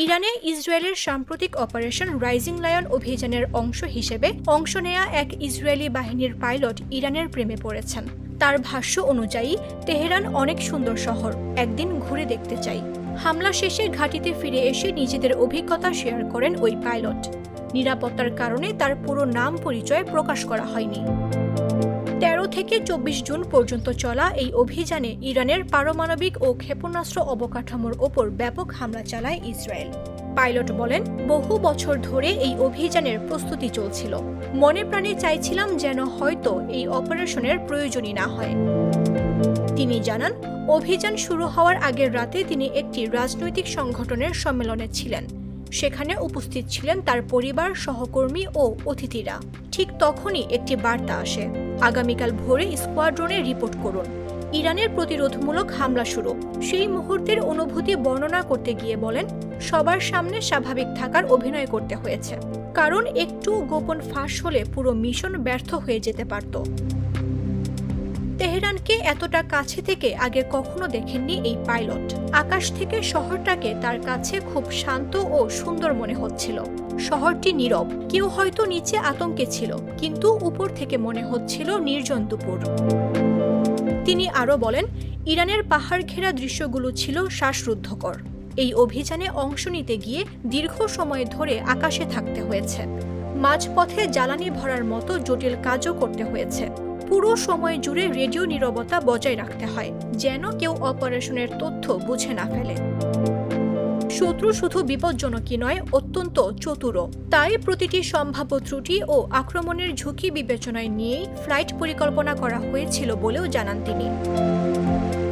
ইরানে ইসরায়েলের সাম্প্রতিক অপারেশন রাইজিং লায়ন অভিযানের অংশ হিসেবে অংশ নেয়া এক ইসরায়েলি বাহিনীর পাইলট ইরানের প্রেমে পড়েছেন। তার ভাষ্য অনুযায়ী, তেহরান অনেক সুন্দর শহর, একদিন ঘুরে দেখতে চাই। হামলা শেষে ঘাঁটিতে ফিরে এসে নিজেদের অভিজ্ঞতা শেয়ার করেন ওই পাইলট। নিরাপত্তার কারণে তার পুরো নাম পরিচয় প্রকাশ করা হয়নি। ১৩ থেকে ২৪ জুন পর্যন্ত চলা এই অভিযানে ইরানের পারমাণবিক ও ক্ষেপণাস্ত্র অবকাঠামোর ওপর ব্যাপক হামলা চালায় ইসরায়েল। পাইলট বলেন, বহু বছর ধরে এই অভিযানের প্রস্তুতি চলছিল। মনে প্রাণে চাইছিলাম যেন হয়তো এই অপারেশনের প্রয়োজনই না হয়। তিনি জানান, অভিযান শুরু হওয়ার আগের রাতে তিনি একটি রাজনৈতিক সংগঠনের সম্মেলনে ছিলেন। সেখানে উপস্থিত ছিলেন তার পরিবার, সহকর্মী ও অতিথিরা। ঠিক তখনই একটি বার্তা আসে, আগামীকাল ভোরে স্কোয়াড্রনে রিপোর্ট করুন। ইরানের প্রতিরোধমূলক হামলা শুরু। সেই মুহূর্তের অনুভূতি বর্ণনা করতে গিয়ে বলেন, সবার সামনে স্বাভাবিক থাকার অভিনয় করতে হয়েছে, কারণ একটু গোপন ফাঁস হলে পুরো মিশন ব্যর্থ হয়ে যেতে পারত। তেহরানকে এতটা কাছে থেকে আগে কখনো দেখেননি এই পাইলট। আকাশ থেকে শহরটাকে তার কাছে খুব শান্ত ও সুন্দর মনে হচ্ছিল। শহরটি নীরব, কেউ হয়তো নিচে আতঙ্কে ছিল, কিন্তু উপর থেকে মনে হচ্ছিল নির্জন দুপুর। তিনি আরও বলেন, ইরানের পাহাড় ঘেরা দৃশ্যগুলো ছিল শ্বাসরুদ্ধকর। এই অভিযানে অংশ নিতে গিয়ে দীর্ঘ সময় ধরে আকাশে থাকতে হয়েছে। মাঝপথে জ্বালানি ভরার মতো জটিল কাজও করতে হয়েছে। পুরো সময় জুড়ে রেডিও নীরবতা বজায় রাখতে হয়, যেন কেউ অপারেশনের তথ্য বুঝে না ফেলে। শত্রু শুধু বিপজ্জনকই নয়, অত্যন্ত চতুরও। তাই প্রতিটি সম্ভাব্য ত্রুটি ও আক্রমণের ঝুঁকি বিবেচনায় নিয়েই ফ্লাইট পরিকল্পনা করা হয়েছিল বলেও জানান তিনি।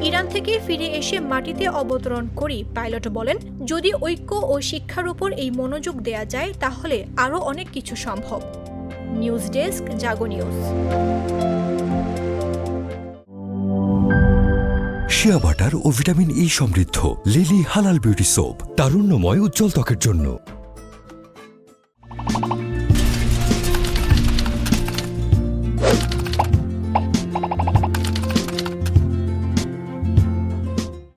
ইরান থেকে ফিরে এসে মাটিতে অবতরণ করি পাইলট বলেন, যদি ঐক্য ও শিক্ষার উপর এই মনোযোগ দেয়া যায় তাহলে আরও অনেক কিছু সম্ভব। নিউজ ডেস্ক, জাগো নিউজ। শিয়া বাটার ও ভিটামিন ই সমৃদ্ধ লিলি হালাল বিউটি সোপ, তারুণ্যময় উজ্জ্বল ত্বকের জন্য।